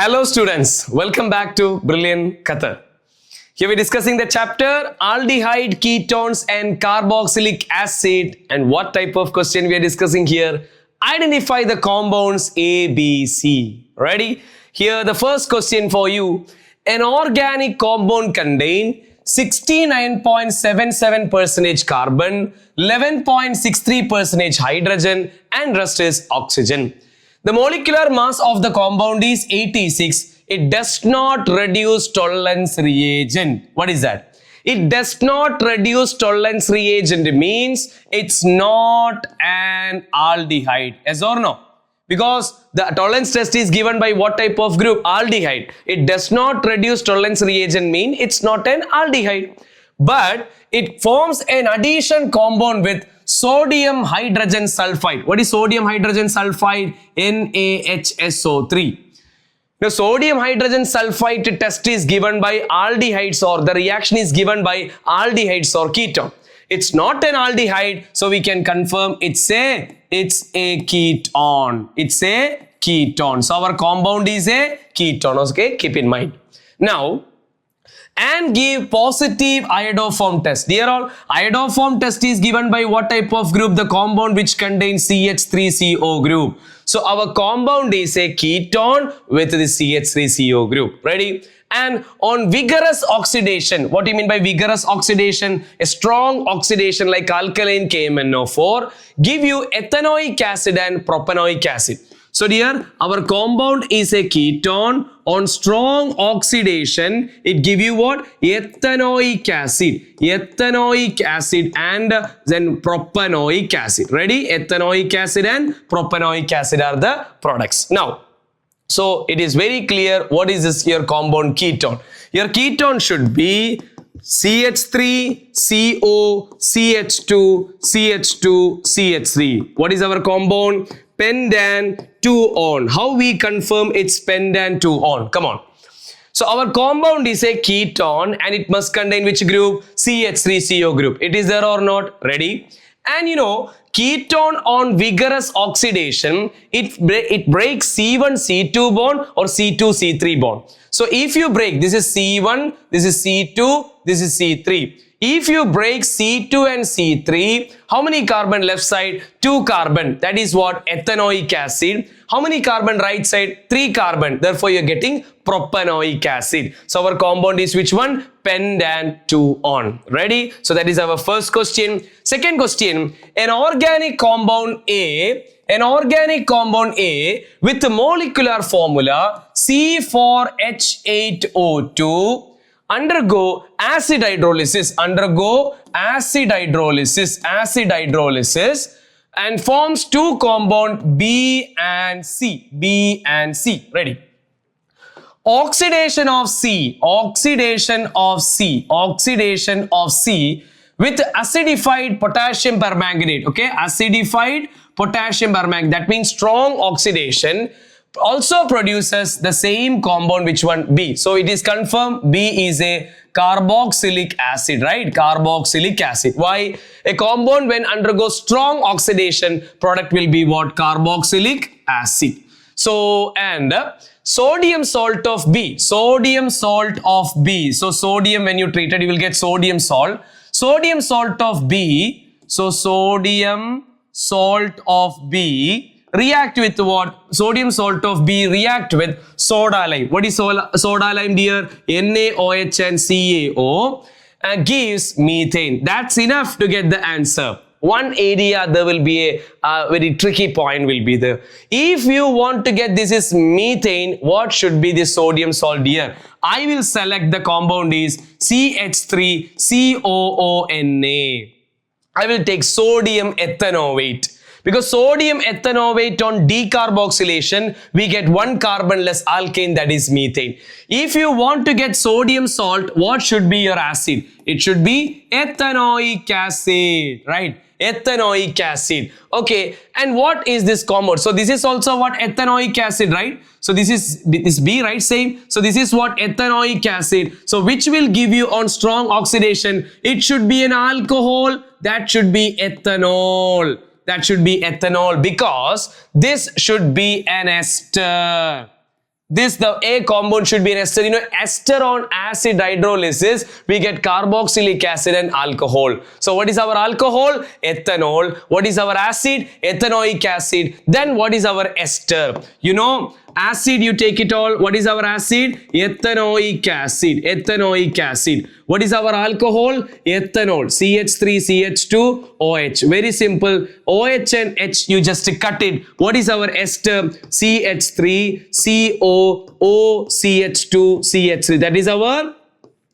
Hello students, welcome back to Brilliant Qatar. Here we're discussing the chapter Aldehyde Ketones and Carboxylic Acid, and what type of question we are discussing here? Identify the compounds A, B, C. Ready? Here the first question for you. An organic compound contain 69.77% carbon, 11.63% hydrogen, and rest is oxygen. The molecular mass of the compound is 86. It does not reduce tolerance reagent. What is that? It does not reduce tolerance reagent means it's not an aldehyde. Yes or no? Because the tolerance test is given by what type of group? Aldehyde. It does not reduce tolerance reagent mean it's not an aldehyde. But it forms an addition compound with sodium hydrogen sulfide. What is sodium hydrogen sulfide? NaHSO3. Now, sodium hydrogen sulfide test is given by aldehydes, or the reaction is given by aldehydes or ketone. It's not an aldehyde, so we can confirm it's a ketone. It's a ketone. So our compound is a ketone. Okay, keep in mind. Now, and give positive iodoform test. Dear all, iodoform test is given by what type of group? The compound which contains CH3CO group. So our compound is a ketone with the CH3CO group. Ready? And on vigorous oxidation, what do you mean by vigorous oxidation? A strong oxidation like alkaline KMnO4 give you ethanoic acid and propanoic acid. So dear, our compound is a ketone. On strong oxidation, it give you what? Ethanoic acid. Ethanoic acid and then propanoic acid. Ready? Ethanoic acid and propanoic acid are the products. Now, so it is very clear what is this here compound ketone. Your ketone should be CH3, CO, CH2, CH2, CH3. What is our compound? Pentan 2-on. How we confirm it's pentan 2-on? Come on. So our compound is a ketone and it must contain which group? CH3CO group. It is there or not? Ready? And you know, ketone on vigorous oxidation, it breaks C1, C2 bond or C2, C3 bond. So if you break, this is C1, this is C2, this is C3. If you break C2 and C3, how many carbon left side? 2 carbon. That is what? Ethanoic acid. How many carbon right side? 3 carbon. Therefore, you are getting propanoic acid. So, our compound is which one? Pentan 2-on. Ready? So, that is our first question. Second question, an organic compound A with the molecular formula C4H8O2 undergo acid hydrolysis and forms two compounds B and C. Ready? Oxidation of C with acidified potassium permanganate. Okay, acidified potassium permanganate. That means strong oxidation also produces the same compound, which one? B. So it is confirmed B is a carboxylic acid, right? Carboxylic acid. Why? A compound when undergoes strong oxidation, product will be what? Carboxylic acid. So, and sodium salt of B. So sodium, when you treat it, you will get sodium salt. Sodium salt of B. So sodium salt of B react with what? Sodium salt of B react with soda lime. What is soda lime, dear? NaOH and CaO gives methane. That's enough to get the answer. One area there will be a very tricky point will be there. If you want to get this is methane, what should be the sodium salt, dear? I will select the compound is CH3COONA. I will take sodium ethanoate. Because sodium ethanoate on decarboxylation, we get one carbon less alkane, that is methane. If you want to get sodium salt, what should be your acid? It should be ethanoic acid, right? Ethanoic acid. Okay, and what is this compound? So this is also what? Ethanoic acid, right? So this is B, right? Same. So this is what? Ethanoic acid. So which will give you on strong oxidation? It should be an alcohol. That should be ethanol. That should be ethanol, because this should be an ester. the A compound should be an ester. You know, ester on acid hydrolysis, we get carboxylic acid and alcohol. So what is our alcohol? Ethanol. What is our acid? Ethanoic acid. Then what is our ester? You know, acid, you take it all. What is our acid? Ethanoic acid. Ethanoic acid. What is our alcohol? Ethanol. CH3, CH2, OH. Very simple. OH and H, you just cut it. What is our ester? CH3, CO, OCH2, CH3. That is our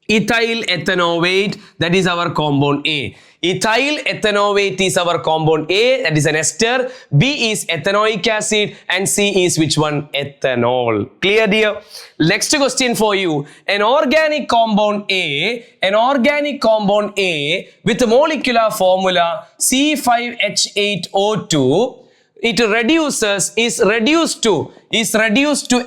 ethyl ethanoate. That is our compound A. Ethyl ethanoate is our compound A, that is an ester. B is ethanoic acid and C is which one? Ethanol. Clear, dear? Next question for you. An organic compound A with the molecular formula C5H8O2, it is reduced to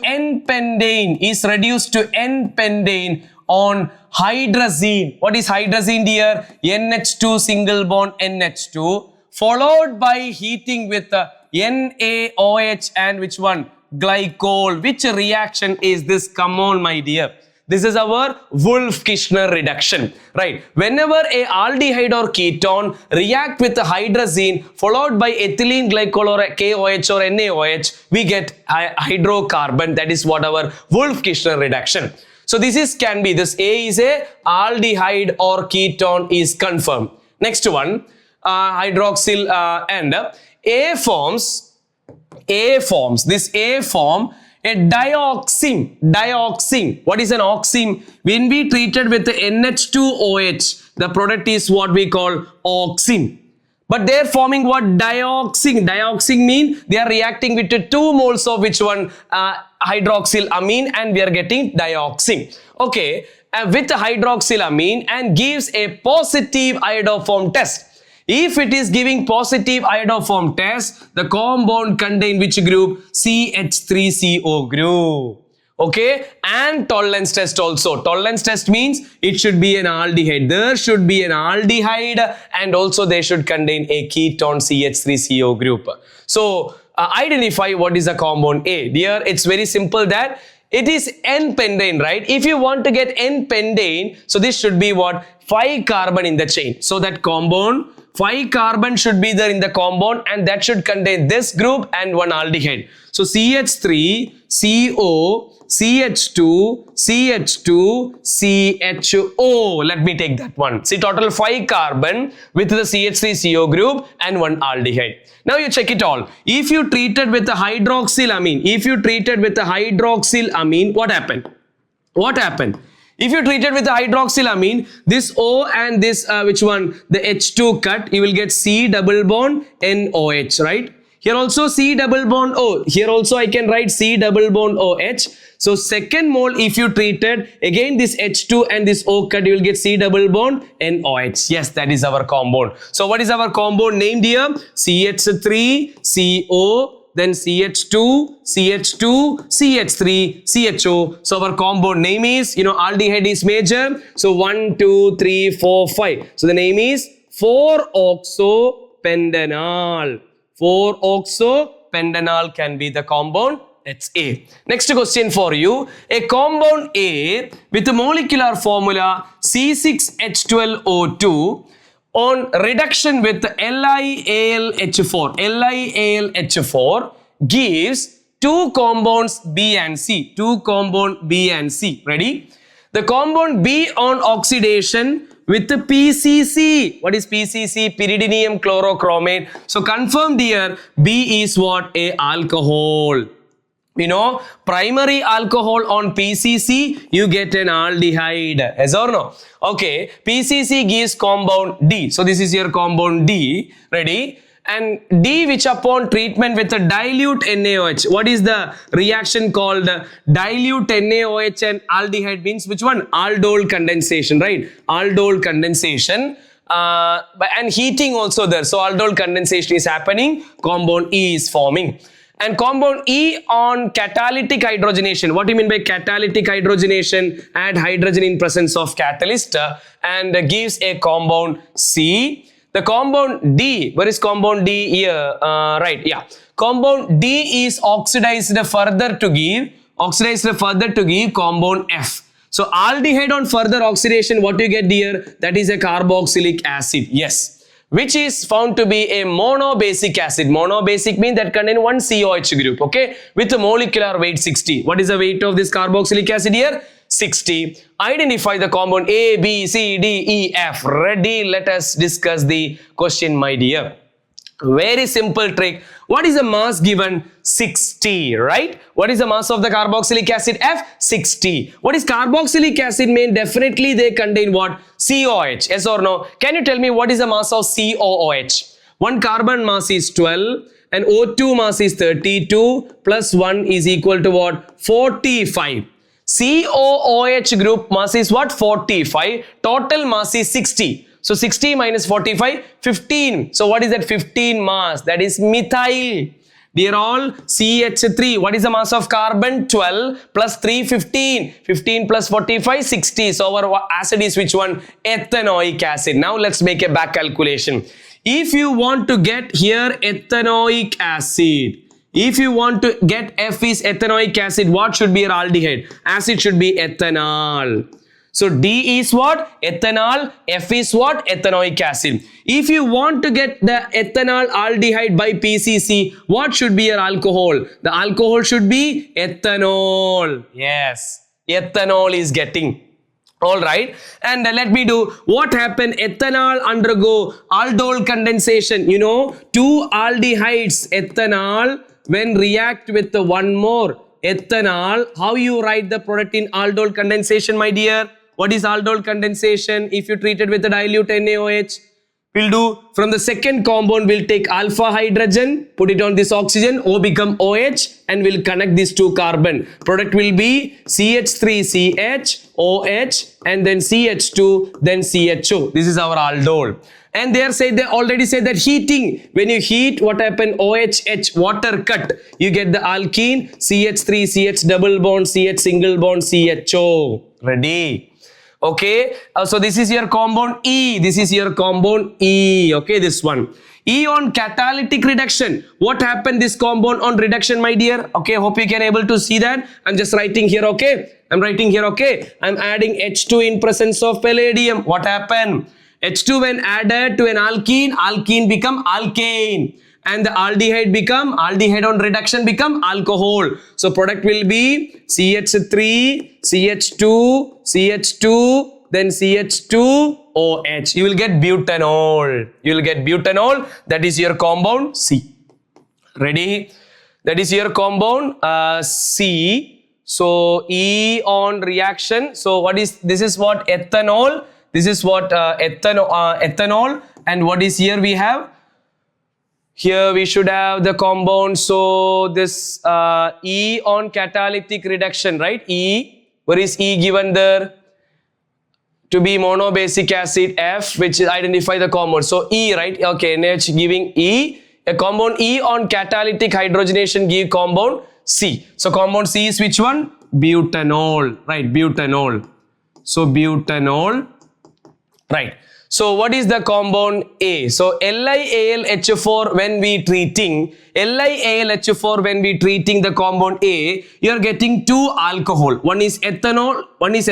N-pentane, on hydrazine. What is hydrazine, dear? NH2 single bond NH2, followed by heating with NaOH and which one? Glycol. Which reaction is this? Come on, my dear. This is our Wolff-Kishner reduction, right? Whenever a aldehyde or ketone react with the hydrazine followed by ethylene glycol or KOH or NaOH, we get hydrocarbon. That is what our Wolff-Kishner reduction. So this can be this A is a aldehyde or ketone is confirmed. Next one, hydroxyl and A forms. This A form a dioxin. What is an oxime? When we treated with the NH2OH, the product is what we call oxime. But they are forming what? Dioxin. Dioxin means they are reacting with 2 moles of which one? Hydroxylamine, and we are getting dioxin. Okay, with hydroxylamine and gives a positive iodoform test. If it is giving positive iodoform test, the compound contain which group? CH3CO group. Okay, and tolerance test also. Tolerance test means it should be an aldehyde. There should be an aldehyde and also they should contain a ketone CH3CO group. So identify what is a compound A. Dear, it's very simple that it is N-pentane, right? If you want to get N-pentane, so this should be what? 5 carbon in the chain. So that compound, 5 carbon should be there in the compound and that should contain this group and one aldehyde. So CH3, CO, CH2, CH2, CHO. Let me take that one. See, total 5 carbon with the CH3CO group and one aldehyde. Now you check it all. If you treated with the hydroxylamine, what happened? If you treat it with the hydroxylamine, this O and this which one? The H2 cut, you will get C double bond NOH, right? Here also C double bond O. Here also I can write C double bond OH. So second mole, if you treated again this H2 and this O cut, you will get C double bond NOH. Yes, that is our compound. So what is our compound name, dear? CH3, CO. Then CH2, CH2, CH3, CHO. So our compound name is, aldehyde is major. So 1, 2, 3, 4, 5. So the name is 4-oxopentanol. 4-oxopentanol can be the compound. That's A. Next question for you. A compound A with the molecular formula C6H12O2 on reduction with LiAlH4 gives 2 compounds B and C. Ready? The compound B on oxidation with the PCC. What is PCC? Pyridinium chlorochromate. So confirm here, B is what? A alcohol. Primary alcohol on PCC, you get an aldehyde. Yes or no? Okay, PCC gives compound D. So this is your compound D. Ready? And D which upon treatment with a dilute NaOH. What is the reaction called? Dilute NaOH and aldehyde means which one? Aldol condensation, right? Aldol condensation. And heating also there. So aldol condensation is happening. Compound E is forming. And compound E on catalytic hydrogenation. What do you mean by catalytic hydrogenation? Add hydrogen in presence of catalyst and gives a compound C. The compound D, where is compound D here? Right, yeah. Compound D is oxidized further to give oxidized further to give compound F. So aldehyde on further oxidation, what you get here? That is a carboxylic acid. Yes. Which is found to be a monobasic acid. Monobasic means that contain one COH group, okay, with a molecular weight 60. What is the weight of this carboxylic acid here? 60. Identify the compound A, B, C, D, E, F. Ready? Let us discuss the question, my dear. Very simple trick. What is the mass given? 60, right? What is the mass of the carboxylic acid? F? 60. What is carboxylic acid mean? Definitely they contain what? COH. Yes or no? Can you tell me what is the mass of COOH? One carbon mass is 12 and O2 mass is 32 plus 1 is equal to what? 45. COOH group mass is what? 45. Total mass is 60. So 60 minus 45, 15. So what is that 15 mass? That is methyl. Dear all, CH3. What is the mass of carbon? 12 plus 3, 15. 15 plus 45, 60. So our acid is which one? Ethanoic acid. Now let's make a back calculation. If you want to get here ethanoic acid, if you want to get F is ethanoic acid, what should be your aldehyde? Acid should be ethanol. So D is what? Ethanol. F is what? Ethanoic acid. If you want to get the ethanol aldehyde by PCC, what should be your alcohol? The alcohol should be ethanol. Yes. Ethanol is getting. Alright. And let me do what happened. Ethanol undergo aldol condensation. You know, two aldehydes ethanol when react with the one more ethanol. How you write the product in aldol condensation, my dear? What is aldol condensation? If you treat it with a dilute NaOH, we'll do from the second compound, we'll take alpha hydrogen, put it on this oxygen, O become OH, and we'll connect these two carbon. Product will be CH3CH, OH, and then CH2, then CHO. This is our aldol. And they already said that heating, when you heat, what happen? OH, water cut. You get the alkene, CH3, CH double bond, CH single bond, CHO. Ready? Okay, so this is your compound E. This is your compound E. Okay, this one. E on catalytic reduction. What happened this compound on reduction, my dear? Okay, hope you can able to see that. I'm just writing here, okay? I'm writing here, okay? I'm adding H2 in presence of palladium. What happened? H2 when added to an alkene, alkene become alkane. And the aldehyde on reduction become alcohol. So product will be CH3, CH2, CH2, then CH2OH. You will get butanol. You will get butanol. That is your compound C. Ready? That is your compound C. So E on reaction. So what is this? Is what ethanol. This is what ethanol. And what is here we have? Here we should have the compound. So this E on catalytic reduction, right? E. Where is E given there? To be monobasic acid F, which is identify the compound. So E, right? Okay, NH giving E. A compound E on catalytic hydrogenation give compound C. So compound C is which one? Butanol, right? Butanol. So butanol, right? So what is the compound A? So LiAlH4 when we treating LiAlH4 when we treating the compound A, you are getting two alcohol. One is ethanol, one is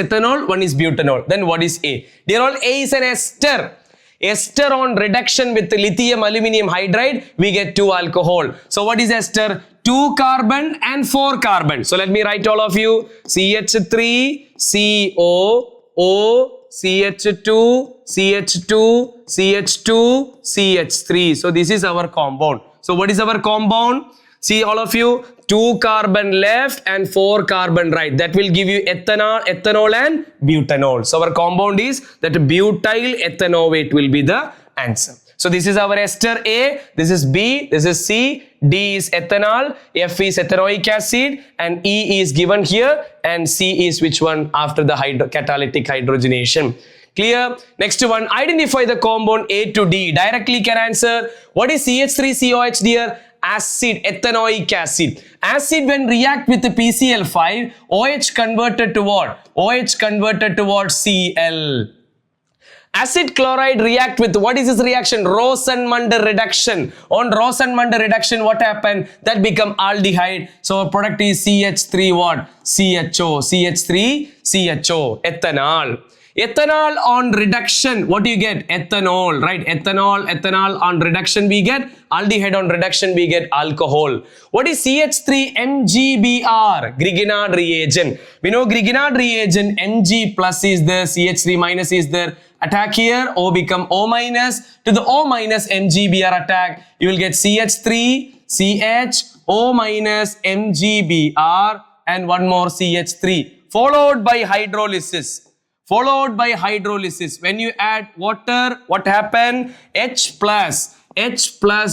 butanol. Then what is A? Dear all, A is an ester. Ester on reduction with lithium aluminum hydride, we get two alcohol. So what is ester? 2 carbon and 4 carbon. So let me write all of you. CH3, CO, O, CH2, CH2, CH2, CH3. So this is our compound. So what is our compound? See all of you, 2 carbon left and 4 carbon right. That will give you ethanol and butanol. So our compound is that butyl ethanoate will be the answer. So this is our ester A, this is B, this is C, D is ethanol, F is ethanoic acid, and E is given here, and C is which one? After the catalytic hydrogenation. Clear? Next one, identify the compound A to D. Directly can answer. What is CH3COH, dear? Acid, ethanoic acid. Acid when react with the PCl5, OH converted to what? OH converted towards Cl. Acid chloride react with, what is this reaction? Rosenmund reduction. On Rosenmund reduction, what happened? That become aldehyde. So our product is CH3 what? CHO. CH3 CHO. Ethanol. Ethanol on reduction, what do you get? Ethanol, right? Ethanol on reduction we get aldehyde, on reduction we get alcohol. What is CH3 MgBr? Grignard reagent. We know Grignard reagent, Mg plus is there, CH3 minus is there. Attack here, O become O minus, to the O minus MgBr attack, you will get CH3, CH, O minus MgBr and one more CH3, followed by hydrolysis. When you add water, what happen? H plus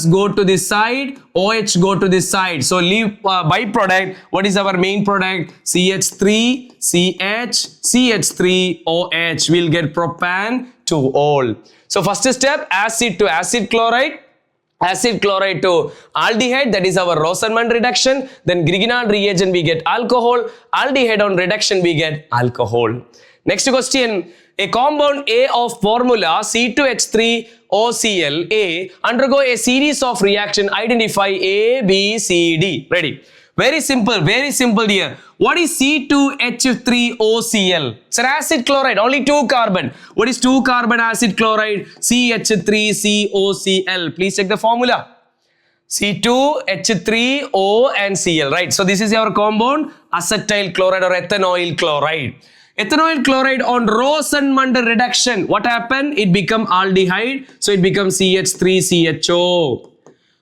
go to this side, OH go to this side. So leave byproduct. What is our main product? CH3, CH, CH3, OH. We'll get propan to all. So first step, acid to acid chloride. Acid chloride to aldehyde, that is our Rosenmund reduction. Then Grignard reagent we get alcohol. Aldehyde on reduction we get alcohol. Next question, a compound A of formula C2H3OCl A undergo a series of reaction, identify A, B, C, D. Ready? Very simple here. What is C2H3OCl? It's an acid chloride, only 2 carbon. What is 2 carbon acid chloride? CH3COCl. Please check the formula. C2H3O and Cl, right? So this is our compound, acetyl chloride or ethanoyl chloride. Ethanoyl chloride on Rosenmund reduction, what happened? It become aldehyde, so it becomes CH3CHO.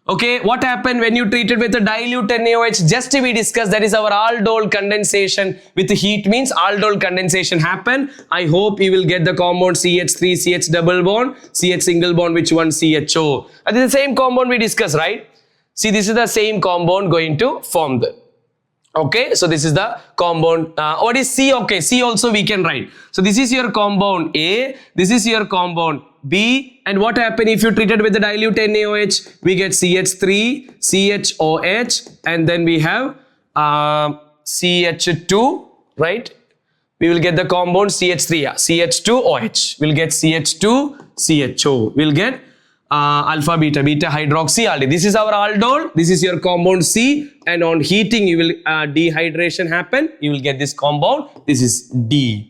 Okay, what happened when you treat it with a dilute NaOH? Just we discussed, that is our Aldol condensation. With heat means Aldol condensation happen. I hope you will get the compound CH3, CH double bond, CH single bond, which one? CHO. That is the same compound we discussed, right? See, this is the same compound going to form the. Okay, so this is the compound. What is C? Okay, C also we can write. So this is your compound A, this is your compound B, and what happen if you treat it with the dilute NaOH? We get CH3, CHOH, and then we have CH2, right? We will get the compound CH3, CH2OH. We'll get CH2, CHO. We'll get alpha beta hydroxyaldehyde. This is our aldol. This is your compound C, and on heating you will dehydration happen. You will get this compound. This is D.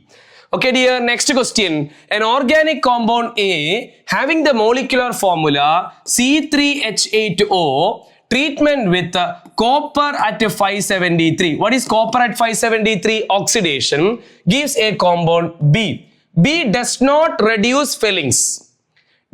Okay, dear. Next question. An organic compound A having the molecular formula C3H8O. Treatment with copper at 573. What is copper at 573? Oxidation gives a compound B. B does not reduce fillings.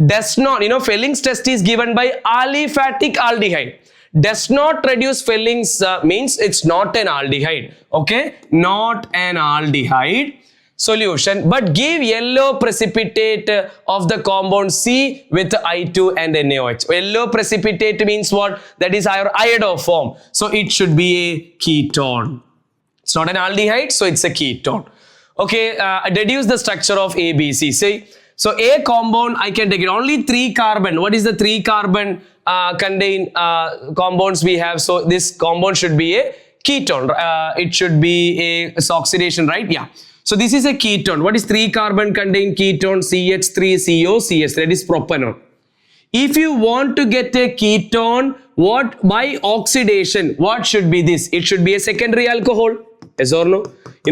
Does not, fillings test is given by aliphatic aldehyde. Does not reduce fillings means it's not an aldehyde. Okay, not an aldehyde. Solution, but give yellow precipitate of the compound C with I2 and NaOH. Yellow precipitate means what? That is our iodo form. So it should be a ketone. It's not an aldehyde, so it's a ketone. Okay, deduce the structure of A, B, C. See. So A compound, I can take it only 3 carbon. What is the 3 carbon contain compounds we have? So this compound should be a ketone. It should be a oxidation, right? Yeah. So this is a ketone. What is 3 carbon contain ketone? CH3CO, CH. That is propanol. If you want to get a ketone, what by oxidation? What should be this? It should be a secondary alcohol. Yes or no?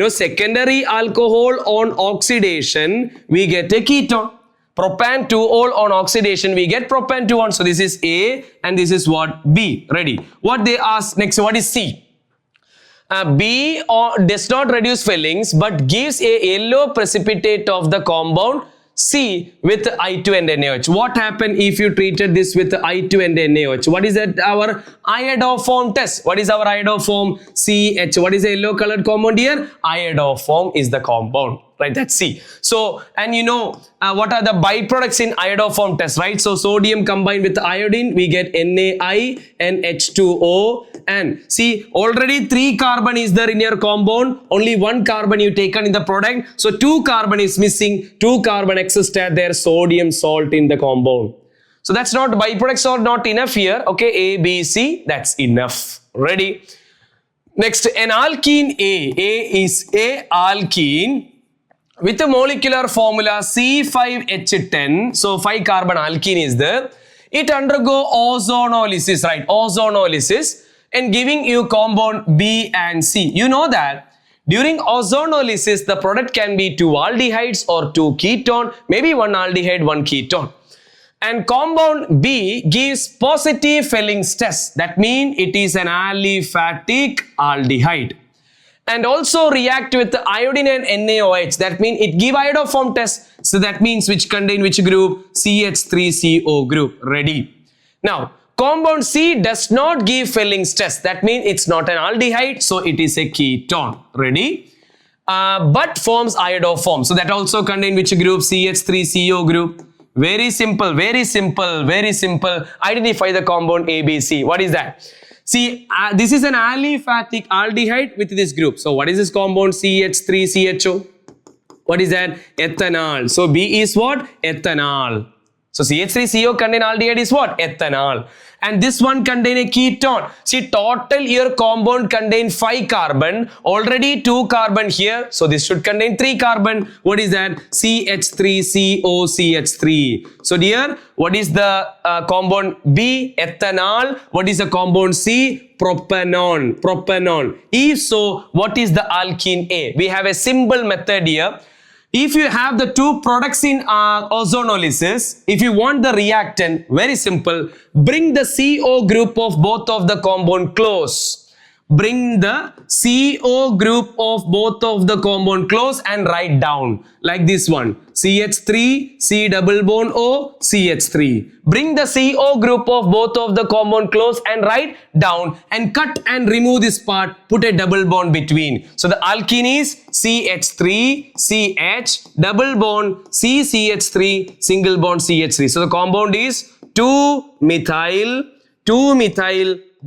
Secondary alcohol on oxidation, we get a ketone. Propan 2-ol on oxidation, we get propan 2-on. So this is A and this is what? B. Ready? What they ask next, what is C? B does not reduce fillings but gives a yellow precipitate of the compound C with I2 and NaOH. What happened if you treated this with I2 and NaOH? What is that? Our iodoform test. What is our iodoform? CH. What is the yellow colored compound here? Iodoform is the compound. Right, that's C. So, and what are the byproducts in iodoform test, right? So, sodium combined with iodine, we get NaI and H2O. And see, already 3 carbon is there in your compound. Only 1 carbon you taken in the product. So, 2 carbon is missing. 2 carbon existed there, sodium salt in the compound. So, that's not, byproducts are not enough here. Okay, A, B, C, that's enough. Ready? Next, an alkene A. A is a alkene. with the molecular formula C5H10, so 5 carbon alkene is there. It undergo ozonolysis, right? Ozonolysis and giving you compound B and C. You know that during ozonolysis, the product can be 2 aldehydes or 2 ketone, maybe 1 aldehyde, 1 ketone. And compound B gives positive Felling's test. That means it is an aliphatic aldehyde. And also react with the iodine and NaOH. That means it give iodoform test. So that means which contain which group? CH3CO group. Ready. Now, compound C does not give Felling's test. That means it's not an aldehyde. So it is a ketone. Ready. But forms iodoform. So that also contain which group? CH3CO group. Very simple, very simple, very simple. Identify the compound ABC. What is that? See, this is an aliphatic aldehyde with this group. So what is this compound? CH3CHO. What is that? Ethanol. So B is what? Ethanol. So CH3CO contain aldehyde is what? Ethanol. And this one contain a ketone. See, total here compound contain 5 carbon. Already 2 carbon here. So this should contain 3 carbon. What is that? CH3COCH3. So dear, what is the compound B? Ethanol. What is the compound C? Propanol. Propanol. If so, what is the alkene A? We have a simple method here. If you have the 2 products in ozonolysis, if you want the reactant, very simple, bring the CO group of both of the compound close. Bring the CO group of both of the compound close and write down like this one. CH3, C double bond O, CH3. Bring the CO group of both of the compound close and write down and cut and remove this part. Put a double bond between. So the alkene is CH3, CH, double bond, CCH3, single bond CH3. So the compound is 2-methyl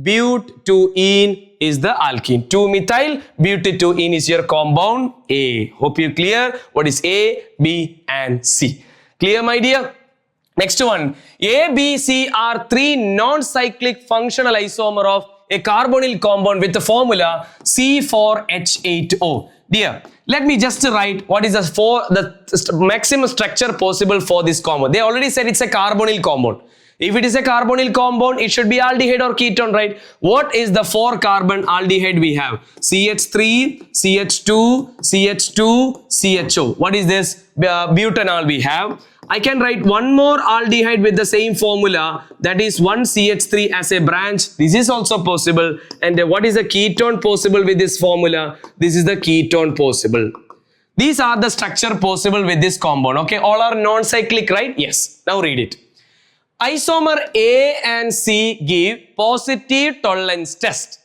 butene is the alkene. 2-methyl butene is your compound A. Hope you clear what is A, B and C. Clear, my dear? Next one. A, B, C are 3 non-cyclic functional isomer of a carbonyl compound with the formula C4H8O. Dear, let me just write what is the maximum structure possible for this compound. They already said it's a carbonyl compound. If it is a carbonyl compound, it should be aldehyde or ketone, right? What is the 4 carbon aldehyde we have? CH3, CH2, CH2, CHO. What is this? Butanol we have. I can write one more aldehyde with the same formula, that is 1 CH3 as a branch. This is also possible. And what is the ketone possible with this formula? This is the ketone possible. These are the structure possible with this compound. Okay, all are non-cyclic, right? Yes. Now read it. Isomer A and C give positive tolerance test.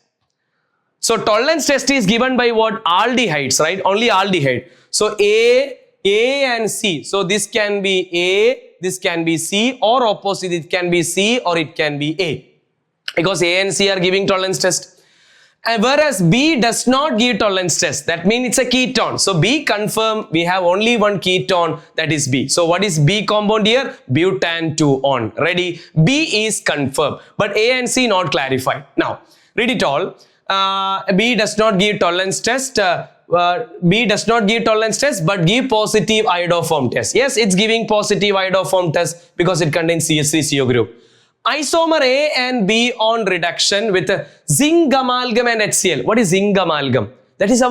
So tolerance test is given by what? Aldehydes, right? Only aldehyde. So A and C. So this can be A, this can be C, or opposite, it can be C or it can be A. Because A and C are giving tolerance test. And whereas B does not give tolerance test. That means it's a ketone. So B confirm we have only one ketone, that is B. So what is B compound here? Butan 2-on. Ready? B is confirmed. But A and C not clarified. Now, read it all. B does not give tolerance test. B does not give tolerance test but give positive iodoform test. Yes, it's giving positive iodoform test because it contains CH3CO group. Isomer A and B on reduction with zinc amalgam and HCl. What is zinc amalgam? That is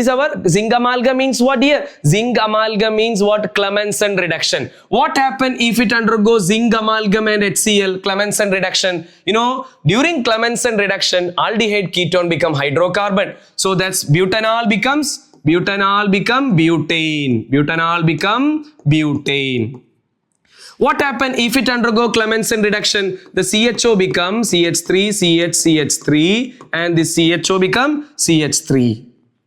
our zinc amalgam means what here? Zinc amalgam means what? Clemmensen reduction. What happen if it undergoes zinc amalgam and HCl? Clemmensen reduction. You know, during Clemmensen reduction, aldehyde ketone become hydrocarbon. So that's butanol become butane. Butanol become butane. What happen if it undergo Clemmensen reduction? The CHO becomes CH3, CH3 and this CHO become CH3.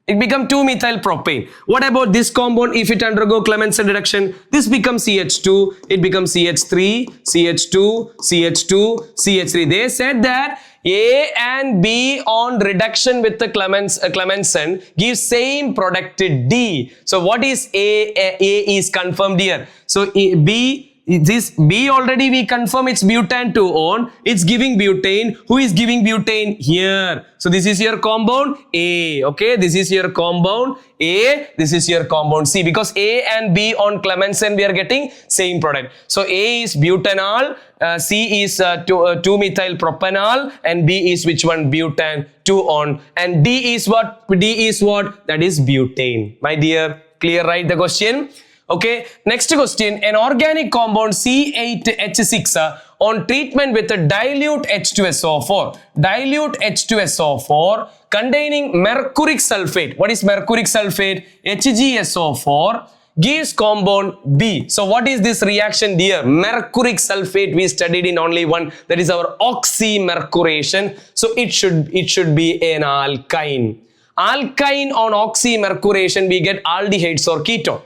It becomes 2-methyl propane. What about this compound if it undergo Clemmensen reduction? This becomes CH2, it becomes CH3, CH2, CH2, CH3. They said that A and B on reduction with the Clemmensen gives same product D. So what is A? A is confirmed here. So B This B already we confirm it's butane 2-on. It's giving butane. Who is giving butane? Here. So this is your compound A. Okay, this is your compound A. This is your compound C. Because A and B on Clemmensen we are getting same product. So A is butanol, C is 2-methyl propanol, and B is which one? Butane 2-on. And D is what? D is what? That is butane. My dear, clear, right? The question. Okay, next question. An organic compound C8H6 on treatment with a dilute H2SO4. Dilute H2SO4 containing mercuric sulfate. What is mercuric sulfate? HgSO4 gives compound B. So what is this reaction, dear? Mercuric sulfate we studied in only one. That is our oxymercuration. So it should be an alkyne. Alkyne on oxymercuration we get aldehydes or ketone.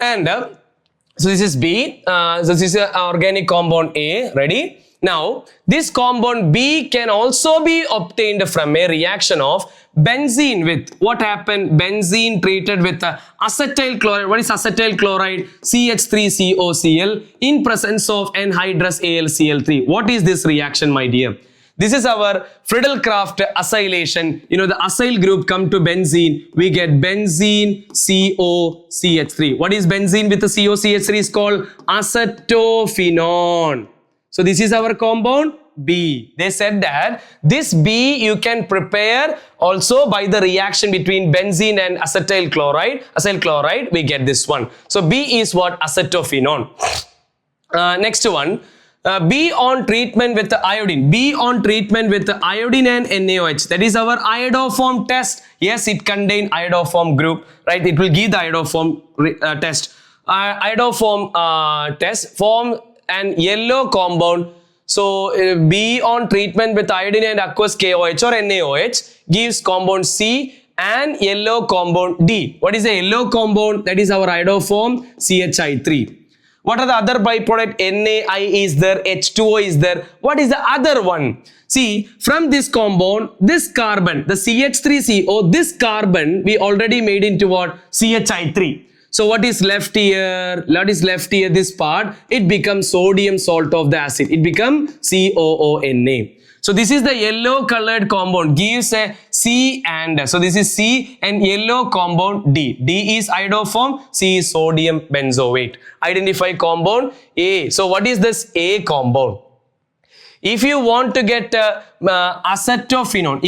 And so this is B. So this is an organic compound A. Ready? Now, this compound B can also be obtained from a reaction of benzene with what happened? Benzene treated with acetyl chloride. What is acetyl chloride? CH3COCl in presence of anhydrous AlCl3. What is this reaction, my dear? This is our Friedel-Crafts acylation. You know, the acyl group come to benzene. We get benzene COCH3. What is benzene with the COCH3? Is called acetophenone. So this is our compound B. They said that this B you can prepare also by the reaction between benzene and acetyl chloride. Acyl chloride, we get this one. So B is what? Acetophenone. Next one. B on treatment with the iodine. B on treatment with the iodine and NaOH. That is our iodoform test. Yes, it contains iodoform group, right? It will give the iodoform test. Iodoform test form an yellow compound. So B on treatment with iodine and aqueous KOH or NaOH gives compound C and yellow compound D. What is a yellow compound? That is our iodoform CHI3. What are the other byproduct? NaI is there, H2O is there. What is the other one? See, from this compound, this carbon, the CH3CO, this carbon, we already made into what? CHI3. So what is left here? What is left here? This part, it becomes sodium salt of the acid. It becomes COONA. So this is the yellow colored compound, gives a C and, so this is C and yellow compound D. D is iodoform, C is sodium benzoate. Identify compound A. So what is this A compound? If you want to get acetophenone,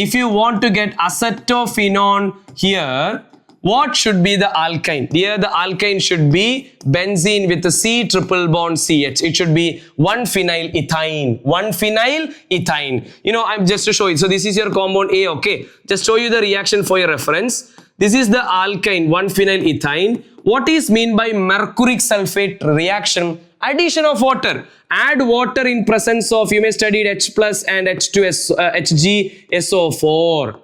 here, what should be the alkyne? Here the alkyne should be benzene with the C triple bond CH. It should be 1-phenylethine. 1-phenylethine. You know, I'm just to show you. So this is your compound A, okay. Just show you the reaction for your reference. This is the alkyne 1-phenylethine. What is mean by mercuric sulfate reaction? Addition of water. Add water in presence of, you may studied H plus and HgSO4.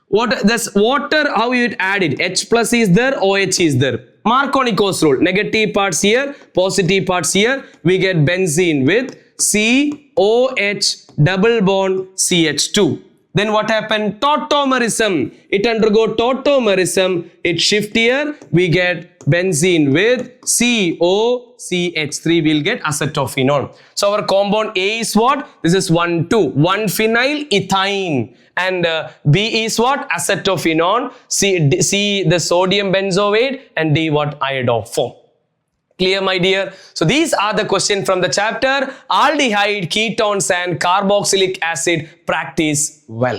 What this water, how you add it? H plus is there, OH is there. Marconi-Coase rule. Negative parts here, positive parts here. We get benzene with COH double bond CH2. Then what happened? Tautomerism. It undergo tautomerism. It shift here. We get benzene with COCH3. We'll get acetophenone. So our compound A is what? This is 1,2,1-phenylethine. And B is what? Acetophenone. C the sodium benzoate, and D what? Iodoform. Clear, my dear? So these are the questions from the chapter Aldehyde, Ketones and Carboxylic Acid. Practice well.